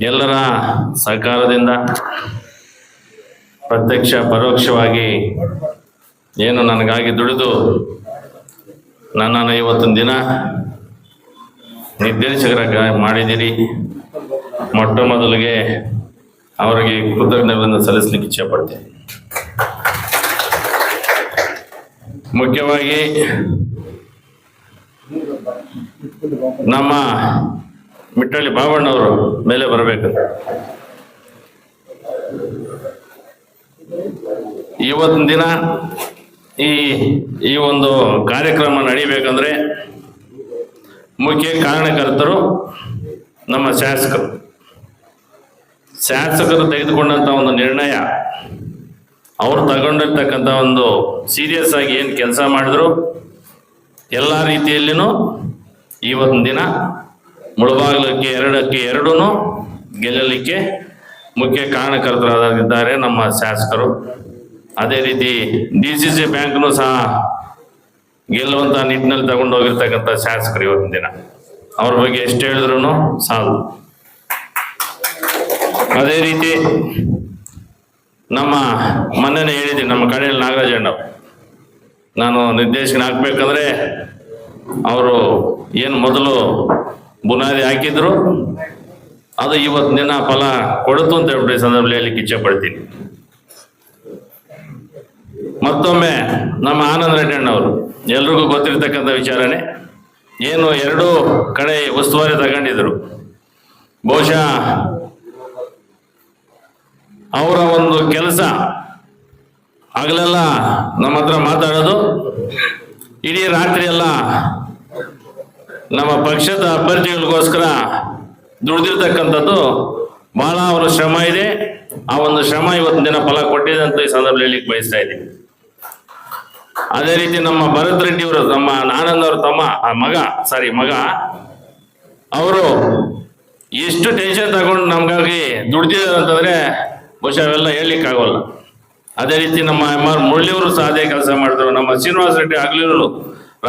ಎಲ್ಲರ ಸಹಕಾರದಿಂದ ಪ್ರತ್ಯಕ್ಷ ಪರೋಕ್ಷವಾಗಿ ಏನು ನನಗಾಗಿ ದುಡಿದು ನನ್ನನ್ನು ಇವತ್ತಿನ ದಿನ ನಿರ್ದೇಶಕರ ಮಾಡಿದ್ದೀರಿ. ಮೊಟ್ಟ ಮೊದಲಿಗೆ ಅವರಿಗೆ ಕೃತಜ್ಞತೆಗಳನ್ನು ಸಲ್ಲಿಸಲಿಕ್ಕೆ ಇಚ್ಛೆಪಡ್ತೀನಿ. ಮುಖ್ಯವಾಗಿ ನಮ್ಮ ಮಿಟ್ಟಳ್ಳಿ ಬಾಬಣ್ಣವರು ಮೇಲೆ ಬರಬೇಕು. ಇವತ್ತಿನ ದಿನ ಈ ಒಂದು ಕಾರ್ಯಕ್ರಮ ನಡೀಬೇಕಂದ್ರೆ ಮುಖ್ಯ ಕಾರಣಕರ್ತರು ನಮ್ಮ ಶಾಸಕರು ತೆಗೆದುಕೊಂಡಂಥ ಒಂದು ನಿರ್ಣಯ, ಅವರು ತಗೊಂಡಿರ್ತಕ್ಕಂಥ ಒಂದು ಸೀರಿಯಸ್ ಆಗಿ ಏನು ಕೆಲಸ ಮಾಡಿದ್ರು ಎಲ್ಲ ರೀತಿಯಲ್ಲಿನೂ ಇವತ್ತಿನ ದಿನ ಮುಳಬಾಗಿಲಕ್ಕೆ 2 ಗೆಲ್ಲಲಿಕ್ಕೆ ಮುಖ್ಯ ಕಾರಣಕರ್ತರಾಗಿದ್ದಾರೆ ನಮ್ಮ ಶಾಸಕರು. ಅದೇ ರೀತಿ DCC ಬ್ಯಾಂಕ್ನು ಸಹ ಗೆಲ್ಲುವಂಥ ನಿಟ್ಟಿನಲ್ಲಿ ತಗೊಂಡೋಗಿರ್ತಕ್ಕಂಥ ಶಾಸಕರು ಇವತ್ತಿನ ದಿನ. ಅವ್ರ ಬಗ್ಗೆ ಎಷ್ಟು ಹೇಳಿದ್ರು ಸಾಲದು. ಅದೇ ರೀತಿ ನಮ್ಮ ಮೊನ್ನೆನೇ ಹೇಳಿದ್ದೀನಿ, ನಮ್ಮ ಕಡೆಯಲ್ಲಿ ನಾಗರಾಜಣ್ಣ ನಾನು ನಿರ್ದೇಶಕನ ಹಾಕ್ಬೇಕಂದ್ರೆ ಅವರು ಏನು ಮೊದಲು ಬುನಾದಿ ಹಾಕಿದ್ರು ಅದು ಇವತ್ತಿನ ದಿನ ಫಲ ಕೊಡುತ್ತು ಅಂತ ಹೇಳ್ಬಿಟ್ಟು ಸಂದರ್ಭದಲ್ಲಿ ಹೇಳಲಿಕ್ಕೆ ಇಚ್ಛೆ ಪಡ್ತೀನಿ. ಮತ್ತೊಮ್ಮೆ ನಮ್ಮ ಆನಂದ ರೆಡ್ಡಿ ಅಣ್ಣವರು ಎಲ್ರಿಗೂ ಗೊತ್ತಿರ್ತಕ್ಕಂಥ ವಿಚಾರನೆ, ಏನು 2 ಕಡೆ ಉಸ್ತುವಾರಿ ತಗೊಂಡಿದ್ರು. ಬಹುಶಃ ಅವರ ಒಂದು ಕೆಲಸ ಹಗಲೆಲ್ಲ ನಮ್ಮ ಹತ್ರ ಮಾತಾಡೋದು, ಇಡೀ ರಾತ್ರಿ ಎಲ್ಲ ನಮ್ಮ ಪಕ್ಷದ ಅಭ್ಯರ್ಥಿಗಳಿಗೋಸ್ಕರ ದುಡಿದಿರ್ತಕ್ಕಂಥದ್ದು ಬಹಳ ಅವರ ಶ್ರಮ ಇದೆ. ಆ ಒಂದು ಶ್ರಮ ಇವತ್ತಿನ ದಿನ ಫಲ ಕೊಟ್ಟಿದೆ ಅಂತ ಈ ಸಂದರ್ಭದಲ್ಲಿ ಹೇಳಲಿಕ್ಕೆ ಬಯಸ್ತಾ ಇದ್ದೀನಿ. ಅದೇ ರೀತಿ ನಮ್ಮ ಭರತ್ ರೆಡ್ಡಿ ಅವರು, ನಮ್ಮ ಆನಂದ್ ಅವ್ರ ಮಗ ಅವರು ಎಷ್ಟು ಟೆನ್ಷನ್ ತಗೊಂಡು ನಮ್ಗಾಗಿ ದುಡ್ದಿದ್ದಾರೆ ಅಂತಂದ್ರೆ ಬಹುಶಃ ಅವೆಲ್ಲ ಹೇಳಲಿಕ್ಕೆ ಆಗೋಲ್ಲ. ಅದೇ ರೀತಿ ನಮ್ಮ MR ಮುರಳಿಯವರು ಸಹ ಅದೇ ಕೆಲಸ ಮಾಡಿದ್ರು. ನಮ್ಮ ಶ್ರೀನಿವಾಸ ರೆಡ್ಡಿ ಆಗ್ಲಿರು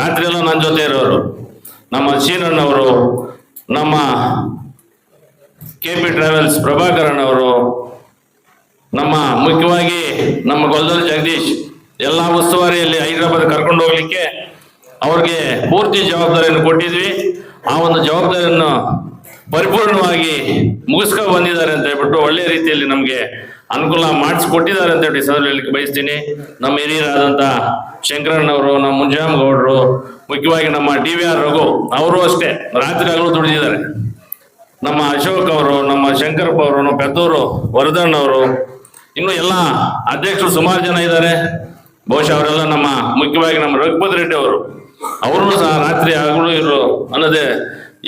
ರಾತ್ರಿ ಎಲ್ಲ ನನ್ನ ಜೊತೆ ಇರೋರು. ನಮ್ಮ ಶೀನಣ್ಣವರು, ನಮ್ಮ KP ಟ್ರಾವೆಲ್ಸ್ ಪ್ರಭಾಕರನ್ ಅವರು, ನಮ್ಮ ಮುಖ್ಯವಾಗಿ ನಮ್ಮ ಗೊಲ್ದಲ್ ಜಗದೀಶ್ ಎಲ್ಲ ಉಸ್ತುವಾರಿಯಲ್ಲಿ ಹೈದರಾಬಾದ್ ಕರ್ಕೊಂಡು ಹೋಗ್ಲಿಕ್ಕೆ ಅವ್ರಿಗೆ ಪೂರ್ತಿ ಜವಾಬ್ದಾರಿಯನ್ನು ಕೊಟ್ಟಿದ್ವಿ. ಆ ಒಂದು ಜವಾಬ್ದಾರಿಯನ್ನು ಪರಿಪೂರ್ಣವಾಗಿ ಮುಗಿಸ್ಕೊಂಡು ಬಂದಿದ್ದಾರೆ ಅಂತ ಹೇಳ್ಬಿಟ್ಟು ಒಳ್ಳೆ ರೀತಿಯಲ್ಲಿ ನಮಗೆ ಅನುಕೂಲ ಮಾಡಿಸ್ಕೊಟ್ಟಿದ್ದಾರೆ ಅಂತ ಹೇಳಿ ಹೇಳಲಿಕ್ಕೆ ಬಯಸ್ತೀನಿ. ನಮ್ಮ ಹಿರಿಯರಾದಂಥ ಶಂಕರಣ್ಣವರು, ನಮ್ಮ ಮುಂಜಾಮ್ ಗೌಡರು, ಮುಖ್ಯವಾಗಿ ನಮ್ಮ DVR ರಘು ಅವರು ಅಷ್ಟೇ ರಾತ್ರಿ ಹಗಲು ದುಡಿದಿದ್ದಾರೆ. ನಮ್ಮ ಅಶೋಕ್ ಅವರು, ನಮ್ಮ ಶಂಕರಪ್ಪ ಅವರು, ನಮ್ಮ ಪೆದ್ದೂರು ವರದಣ್ಣ ಅವರು, ಇನ್ನು ಎಲ್ಲ ಅಧ್ಯಕ್ಷರು ಸುಮಾರು ಜನ ಇದ್ದಾರೆ. ಬಹುಶಃ ಅವರೆಲ್ಲ ನಮ್ಮ ಮುಖ್ಯವಾಗಿ ನಮ್ಮ ರಘುಪತಿ ರೆಡ್ಡಿ ಅವರು ಸಹ ರಾತ್ರಿ ಹಗಲು ಇರು ಅನ್ನೋದೇ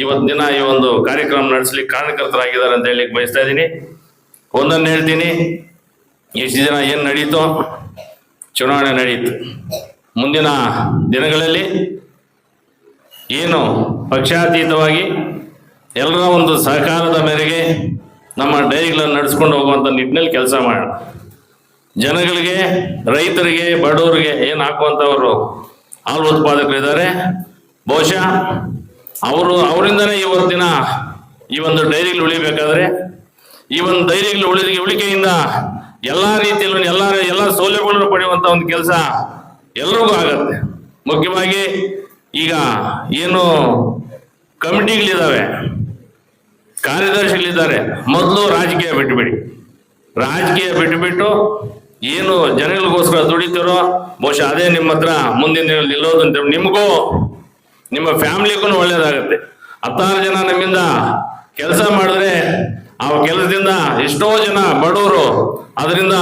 ಇವತ್ತಿನ ದಿನ ಈ ಒಂದು ಕಾರ್ಯಕ್ರಮ ನಡೆಸಲಿಕ್ಕೆ ಕಾರಣಕರ್ತರಾಗಿದ್ದಾರೆ ಅಂತ ಹೇಳಲಿಕ್ಕೆ ಬಯಸ್ತಾ ಇದ್ದೀನಿ. ಒಂದನ್ನು ಹೇಳ್ತೀನಿ, ಎಷ್ಟು ದಿನ ಏನು ನಡೀತೋ ಚುನಾವಣೆ ನಡೀತು. ಮುಂದಿನ ದಿನಗಳಲ್ಲಿ ಏನು ಪಕ್ಷಾತೀತವಾಗಿ ಎಲ್ಲರ ಒಂದು ಸಹಕಾರದ ಮೇರೆಗೆ ನಮ್ಮ ಡೈರಿಗಳನ್ನು ನಡೆಸ್ಕೊಂಡು ಹೋಗುವಂಥ ನಿಟ್ಟಿನಲ್ಲಿ ಕೆಲಸ ಮಾಡೋಣ. ಜನಗಳಿಗೆ, ರೈತರಿಗೆ, ಬಡವರಿಗೆ ಏನು ಹಾಕುವಂಥವರು ಹಾಲು ಉತ್ಪಾದಕರಿದ್ದಾರೆ, ಬಹುಶಃ ಅವರಿಂದನೇ ಇವತ್ತಿನ ಈ ಒಂದು ಡೈರಿಗಳು ಉಳಿಬೇಕಾದ್ರೆ, ಈ ಒಂದು ಡೈರಿಗಳು ಉಳಿಕೆಯಿಂದ ಎಲ್ಲ ರೀತಿಯಲ್ಲೂ ಎಲ್ಲ ಸೌಲಭ್ಯಗಳನ್ನು ಪಡೆಯುವಂಥ ಒಂದು ಕೆಲಸ ಎಲ್ರಿಗೂ ಆಗತ್ತೆ. ಮುಖ್ಯವಾಗಿ ಈಗ ಏನು ಕಮಿಟಿಗಳಿದ್ದಾವೆ, ಕಾರ್ಯದರ್ಶಿಗಳಿದ್ದಾರೆ, ಮೊದಲು ರಾಜಕೀಯ ಬಿಟ್ಟುಬಿಟ್ಟು ಏನು ಜನಗಳಿಗೋಸ್ಕರ ದುಡಿತಾರೋ ಬಹುಶಃ ಅದೇ ನಿಮ್ಮ ಹತ್ರ ಮುಂದಿನ ನಿಲ್ಲೋದು ಅಂತ ನಿಮಗೂ ನಿಮ್ಮ ಫ್ಯಾಮಿಲಿಗೂ ಒಳ್ಳೇದಾಗತ್ತೆ. 16 ಜನ ನಮ್ಮಿಂದ ಕೆಲಸ ಮಾಡಿದ್ರೆ ಆ ಕೆಲಸದಿಂದ ಎಷ್ಟೋ ಜನ ಬಡವರು ಅದರಿಂದ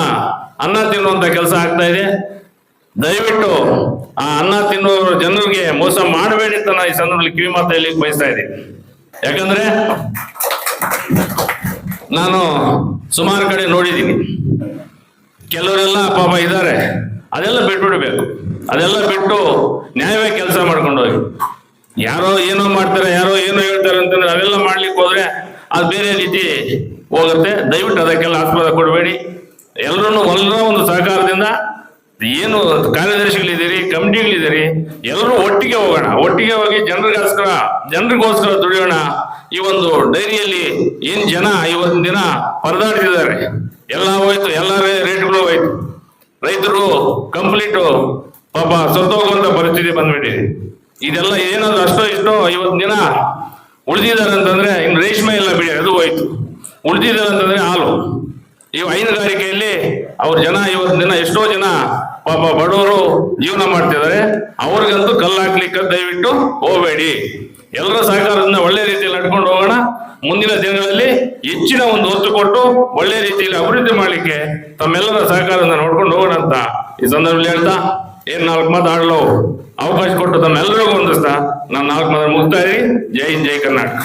ಅನ್ನ ತಿನ್ನುವಂತ ಕೆಲಸ ಆಗ್ತಾ ಇದೆ. ದಯವಿಟ್ಟು ಆ ಅನ್ನ ತಿನ್ನುವ ಜನರಿಗೆ ಮೋಸ ಮಾಡಬೇಡಿ ಅಂತ ನಾನು ಈ ಸಂದರ್ಭದಲ್ಲಿ ಕಿವಿ ಮಾತು ಹೇಳಲಿಕ್ಕೆ ಬಯಸ್ತಾ ಇದ್ದೀನಿ. ಯಾಕಂದ್ರೆ ನಾನು ಸುಮಾರು ಕಡೆ ನೋಡಿದ್ದೀನಿ, ಕೆಲವರೆಲ್ಲ ಪಾಪ ಇದ್ದಾರೆ, ಅದೆಲ್ಲ ಬಿಟ್ಬಿಡ್ಬೇಕು. ಅದೆಲ್ಲ ಬಿಟ್ಟು ನ್ಯಾಯವಾಗಿ ಕೆಲಸ ಮಾಡ್ಕೊಂಡು ಹೋಗಿ, ಯಾರೋ ಏನೋ ಮಾಡ್ತಾರೆ, ಯಾರೋ ಏನೋ ಹೇಳ್ತಾರೆ ಅಂತಂದ್ರೆ ಅವೆಲ್ಲ ಮಾಡ್ಲಿಕ್ಕೆ ಹೋದ್ರೆ ಅದು ಬೇರೆ ರೀತಿ ಹೋಗುತ್ತೆ. ದಯವಿಟ್ಟು ಅದಕ್ಕೆಲ್ಲ ಆಸ್ಪದ ಕೊಡಬೇಡಿ. ಎಲ್ಲರೂ ಒಂದು ಸಹಕಾರದಿಂದ ಏನು ಕಾರ್ಯದರ್ಶಿಗಳಿದ್ದೀರಿ, ಕಮಿಟಿಗಳಿದ್ದೀರಿ, ಎಲ್ಲರೂ ಒಟ್ಟಿಗೆ ಹೋಗೋಣ, ಒಟ್ಟಿಗೆ ಹೋಗಿ ಜನರಿಗೋಸ್ಕರ ದುಡಿಯೋಣ. ಈ ಒಂದು ಡೈರಿಯಲ್ಲಿ ಏನ್ ಜನ ಇವತ್ತಿನ ದಿನ ಪರದಾಡ್ತಿದ್ದಾರೆ, ಎಲ್ಲ ಹೋಯ್ತು, ಎಲ್ಲ ರೇಟ್ಗಳು ಹೋಯ್ತು. ರೈತರು ಕಂಪ್ಲೀಟು ಪಾಪ ಸತ್ತೋಗುವಂತ ಪರಿಸ್ಥಿತಿ ಬಂದ್ಬಿಟ್ಟಿದೆ. ಇದೆಲ್ಲ ಏನಾದ್ರು ಅಷ್ಟೋ ಇಷ್ಟೋ ಇವತ್ತಿನ ದಿನ ಉಳಿದಿದ್ದಾರೆ ಅಂತಂದ್ರೆ ಇನ್ನು ರೇಷ್ಮೆ ಎಲ್ಲ ಬಿಡಿ, ಅದು ಹೋಯ್ತು. ಉಳಿದಿದ್ದಾರೆ ಅಂತಂದ್ರೆ ಹಾಲು. ಈ ಹೈನುಗಾರಿಕೆಯಲ್ಲಿ ಅವ್ರ ಜನ ಇವತ್ತಿನ ದಿನ ಎಷ್ಟೋ ಜನ ಪಾಪ ಬಡವರು ಜೀವನ ಮಾಡ್ತಿದ್ದಾರೆ. ಅವ್ರಿಗಂತೂ ಕಲ್ಲು ಹಾಕ್ಲಿಕ್ಕೆ ದಯವಿಟ್ಟು ಹೋಗಬೇಡಿ. ಎಲ್ಲರ ಸಹಕಾರದಿಂದ ಒಳ್ಳೆ ರೀತಿಯಲ್ಲಿ ನಡ್ಕೊಂಡು ಹೋಗೋಣ. ಮುಂದಿನ ದಿನಗಳಲ್ಲಿ ಹೆಚ್ಚಿನ ಒಂದು ಒತ್ತು ಕೊಟ್ಟು ಒಳ್ಳೆ ರೀತಿಯಲ್ಲಿ ಅಭಿವೃದ್ಧಿ ಮಾಡಲಿಕ್ಕೆ ತಮ್ಮೆಲ್ಲರ ಸಹಕಾರದಿಂದ ನೋಡ್ಕೊಂಡು ಹೋಗೋಣ ಅಂತ ಈ ಸಂದರ್ಭದಲ್ಲಿ ಹೇಳ್ತಾ, ಏನ್ 4 ಮಾತಾಡಲು ಅವಕಾಶ ಕೊಟ್ಟು ತಮ್ಮೆಲ್ಲರಿಗೂ ಹೊಂದಿಸ್ತಾ ನಾನು 4 ಮಾತು ಮುಗಿಸ್ತಾ ಇದ್ದೀನಿ. ಜೈ ಹಿಂದ್, ಜೈ ಕರ್ನಾಟಕ.